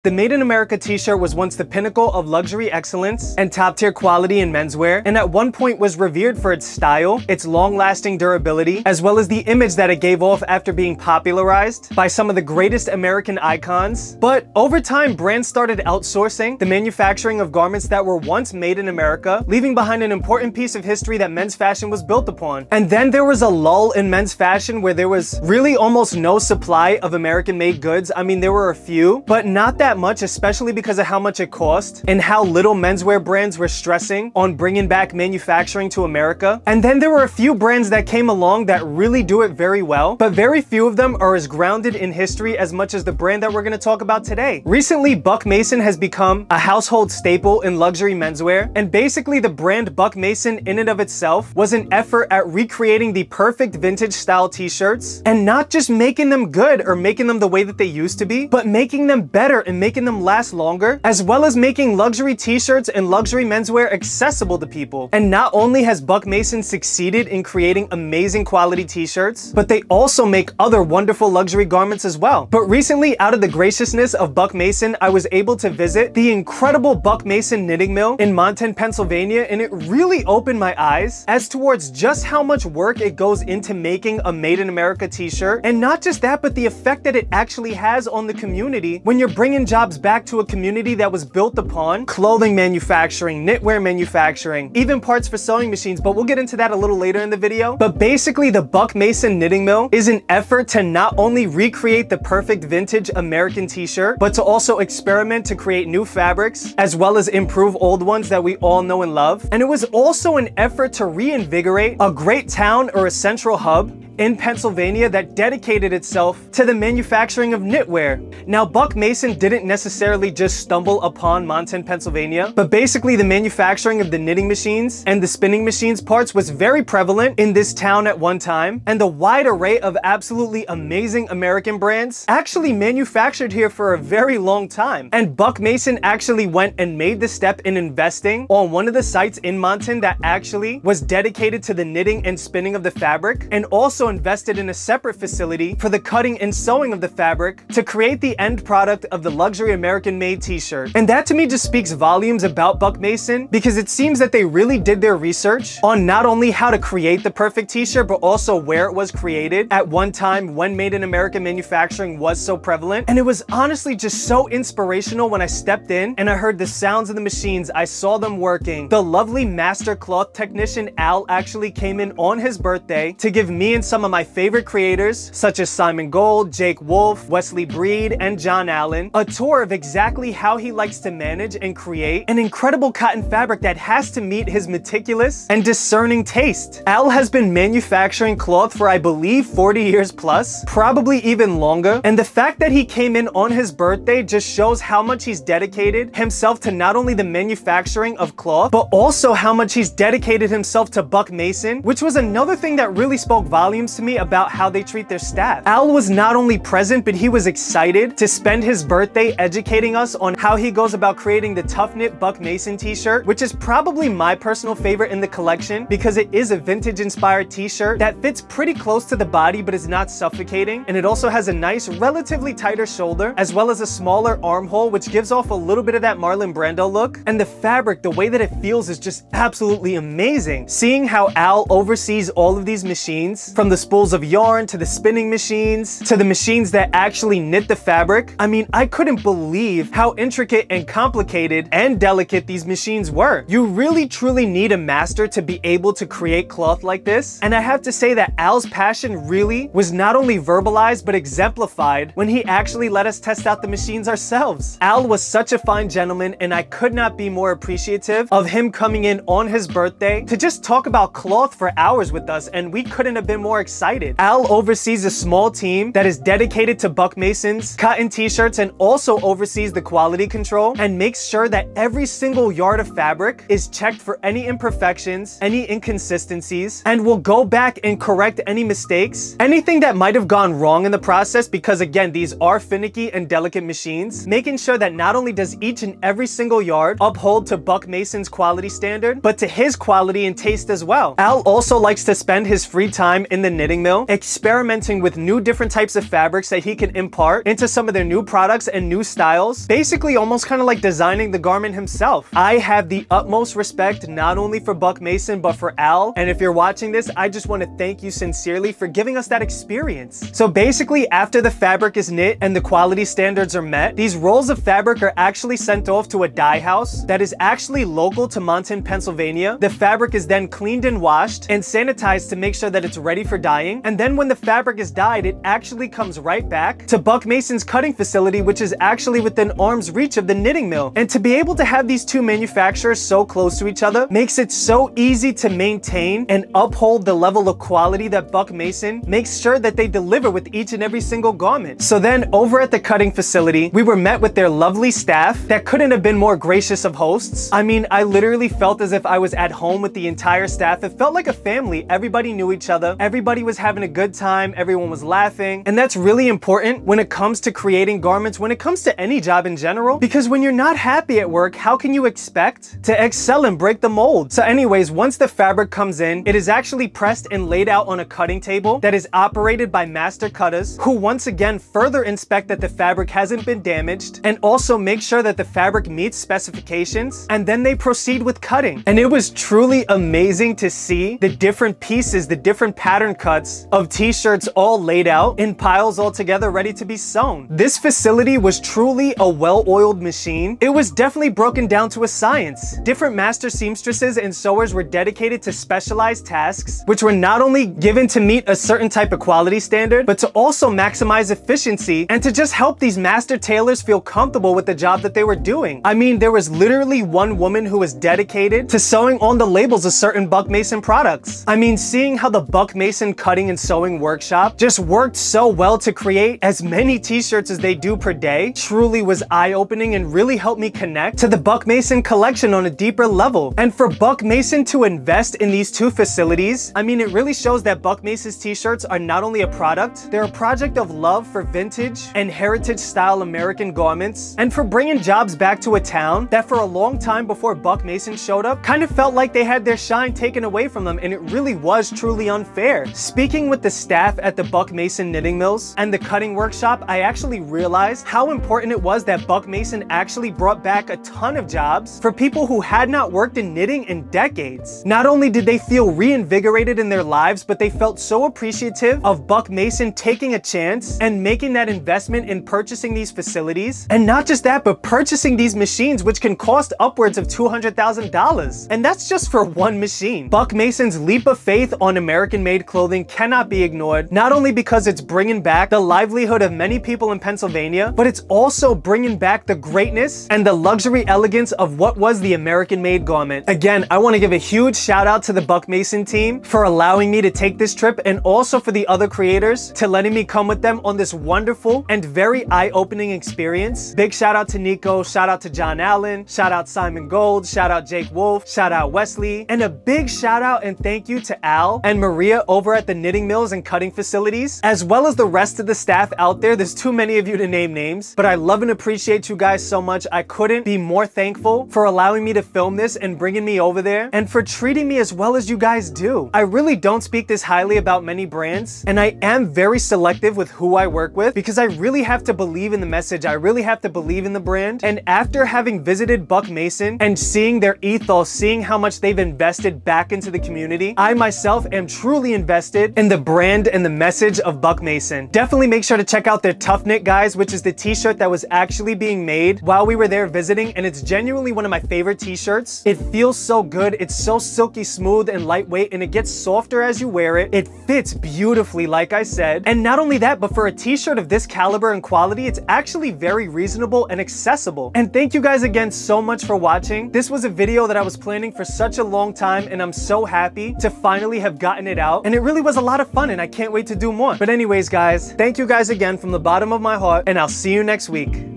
The Made in America t-shirt was once the pinnacle of luxury excellence and top-tier quality in menswear, and at one point was revered for its style, its long-lasting durability, as well as the image that it gave off after being popularized by some of the greatest American icons. But over time, brands started outsourcing the manufacturing of garments that were once made in America, leaving behind an important piece of history that men's fashion was built upon. And then there was a lull in men's fashion where there was really almost no supply of American-made goods. I mean, there were a few, but not that much, especially because of how much it cost and how little menswear brands were stressing on bringing back manufacturing to America. And then there were a few brands that came along that really do it very well, but very few of them are as grounded in history as much as the brand that we're going to talk about today. Recently, Buck Mason has become a household staple in luxury menswear, and basically the brand Buck Mason in and of itself was an effort at recreating the perfect vintage style t-shirts, and not just making them good or making them the way that they used to be, but making them better and making them last longer, as well as making luxury t-shirts and luxury menswear accessible to people. And not only has Buck Mason succeeded in creating amazing quality t-shirts, but they also make other wonderful luxury garments as well. But recently, out of the graciousness of Buck Mason, I was able to visit the incredible Buck Mason knitting mill in Monton, Pennsylvania, and it really opened my eyes as towards just how much work it goes into making a Made in America t-shirt. And not just that, but the effect that it actually has on the community when you're bringing jobs back to a community that was built upon clothing manufacturing, knitwear manufacturing, even parts for sewing machines, but we'll get into that a little later in the video. But basically, the Buck Mason knitting mill is an effort to not only recreate the perfect vintage American t-shirt, but to also experiment to create new fabrics, as well as improve old ones that we all know and love. And it was also an effort to reinvigorate a great town or a central hub in Pennsylvania that dedicated itself to the manufacturing of knitwear. Now, Buck Mason didn't necessarily just stumble upon Monton, Pennsylvania, but basically the manufacturing of the knitting machines and the spinning machines parts was very prevalent in this town at one time, and the wide array of absolutely amazing American brands actually manufactured here for a very long time. And Buck Mason actually went and made the step in investing on one of the sites in Monton that actually was dedicated to the knitting and spinning of the fabric, and also invested in a separate facility for the cutting and sewing of the fabric to create the end product of the luxury American-made t-shirt. And that to me just speaks volumes about Buck Mason, because it seems that they really did their research on not only how to create the perfect t-shirt, but also where it was created at one time when Made in America manufacturing was so prevalent. And it was honestly just so inspirational when I stepped in and I heard the sounds of the machines, I saw them working. The lovely master cloth technician Al actually came in on his birthday to give me and some of my favorite creators, such as Simon Gold, Jake Wolf, Wesley Breed, and John Allen, a tour of exactly how he likes to manage and create an incredible cotton fabric that has to meet his meticulous and discerning taste. Al has been manufacturing cloth for, I believe, 40 years plus, probably even longer, and the fact that he came in on his birthday just shows how much he's dedicated himself to not only the manufacturing of cloth, but also how much he's dedicated himself to Buck Mason, which was another thing that really spoke volumes to me about how they treat their staff. Al was not only present, but he was excited to spend his birthday educating us on how he goes about creating the tough knit Buck Mason t-shirt, which is probably my personal favorite in the collection because it is a vintage inspired t-shirt that fits pretty close to the body but is not suffocating, and it also has a nice relatively tighter shoulder as well as a smaller armhole, which gives off a little bit of that Marlon Brando look. And the fabric, the way that it feels, is just absolutely amazing. Seeing how Al oversees all of these machines, from the spools of yarn to the spinning machines to the machines that actually knit the fabric, I mean, I couldn't believe how intricate and complicated and delicate these machines were. You really truly need a master to be able to create cloth like this, and I have to say that Al's passion really was not only verbalized but exemplified when he actually let us test out the machines ourselves. Al was such a fine gentleman, and I could not be more appreciative of him coming in on his birthday to just talk about cloth for hours with us, and we couldn't have been more excited. Al oversees a small team that is dedicated to Buck Mason's cotton t-shirts and also oversees the quality control and makes sure that every single yard of fabric is checked for any imperfections, any inconsistencies, and will go back and correct any mistakes, anything that might have gone wrong in the process, because again, these are finicky and delicate machines, making sure that not only does each and every single yard uphold to Buck Mason's quality standard, but to his quality and taste as well. Al also likes to spend his free time in the the knitting mill, experimenting with new different types of fabrics that he can impart into some of their new products and new styles, basically almost kind of like designing the garment himself. I have the utmost respect not only for Buck Mason, but for Al. And if you're watching this, I just want to thank you sincerely for giving us that experience. So basically, after the fabric is knit and the quality standards are met, these rolls of fabric are actually sent off to a dye house that is actually local to Monton, Pennsylvania. The fabric is then cleaned and washed and sanitized to make sure that it's ready for dyeing. And then when the fabric is dyed, it actually comes right back to Buck Mason's cutting facility, which is actually within arm's reach of the knitting mill. And to be able to have these two manufacturers so close to each other makes it so easy to maintain and uphold the level of quality that Buck Mason makes sure that they deliver with each and every single garment. So then over at the cutting facility, we were met with their lovely staff that couldn't have been more gracious of hosts. I mean, I literally felt as if I was at home with the entire staff. It felt like a family. Everybody knew each other. Everybody was having a good time. Everyone was laughing. And that's really important when it comes to creating garments, when it comes to any job in general, because when you're not happy at work, how can you expect to excel and break the mold? So anyways, once the fabric comes in, it is actually pressed and laid out on a cutting table that is operated by master cutters who once again further inspect that the fabric hasn't been damaged and also make sure that the fabric meets specifications, and then they proceed with cutting. And it was truly amazing to see the different pieces, the different pattern cuts of t-shirts all laid out in piles all together ready to be sewn. This facility was truly a well-oiled machine. It was definitely broken down to a science. Different master seamstresses and sewers were dedicated to specialized tasks, which were not only given to meet a certain type of quality standard, but to also maximize efficiency and to just help these master tailors feel comfortable with the job that they were doing. I mean, there was literally one woman who was dedicated to sewing on the labels of certain Buck Mason products. I mean, seeing how the Buck Mason cutting and sewing workshop just worked so well to create as many t-shirts as they do per day truly was eye-opening and really helped me connect to the Buck Mason collection on a deeper level. And for Buck Mason to invest in these two facilities, I mean, it really shows that Buck Mason's t-shirts are not only a product, they're a project of love for vintage and heritage style American garments, and for bringing jobs back to a town that for a long time before Buck Mason showed up kind of felt like they had their shine taken away from them, and it really was truly unfair. Speaking with the staff at the Buck Mason knitting mills and the cutting workshop, I actually realized how important it was that Buck Mason actually brought back a ton of jobs for people who had not worked in knitting in decades. Not only did they feel reinvigorated in their lives, but they felt so appreciative of Buck Mason taking a chance and making that investment in purchasing these facilities. And not just that, but purchasing these machines, which can cost upwards of $200,000. And that's just for one machine. Buck Mason's leap of faith on American-made clothing cannot be ignored, not only because it's bringing back the livelihood of many people in Pennsylvania, but it's also bringing back the greatness and the luxury elegance of what was the American-made garment. Again, I want to give a huge shout out to the Buck Mason team for allowing me to take this trip, and also for the other creators to letting me come with them on this wonderful and very eye-opening experience. Big shout out to Nico, shout out to John Allen, shout out Simon Gold, shout out Jake Wolf, shout out Wesley, and a big shout out and thank you to Al and Maria over at the knitting mills and cutting facilities, as well as the rest of the staff out there. There's too many of you to name names, but I love and appreciate you guys so much. I couldn't be more thankful for allowing me to film this and bringing me over there, and for treating me as well as you guys do. I really don't speak this highly about many brands, and I am very selective with who I work with because I really have to believe in the message. I really have to believe in the brand. And after having visited Buck Mason and seeing their ethos, seeing how much they've invested back into the community, I myself am truly invested in the brand and the message of Buck Mason. Definitely make sure to check out their Tough Knit Guys, which is the t-shirt that was actually being made while we were there visiting, and it's genuinely one of my favorite t-shirts. It feels so good. It's so silky smooth and lightweight, and it gets softer as you wear it. It fits beautifully, like I said. And not only that, but for a t-shirt of this caliber and quality, it's actually very reasonable and accessible. And thank you guys again so much for watching. This was a video that I was planning for such a long time, and I'm so happy to finally have gotten it out. And it really was a lot of fun, and I can't wait to do more. But anyways, guys, thank you guys again from the bottom of my heart, and I'll see you next week.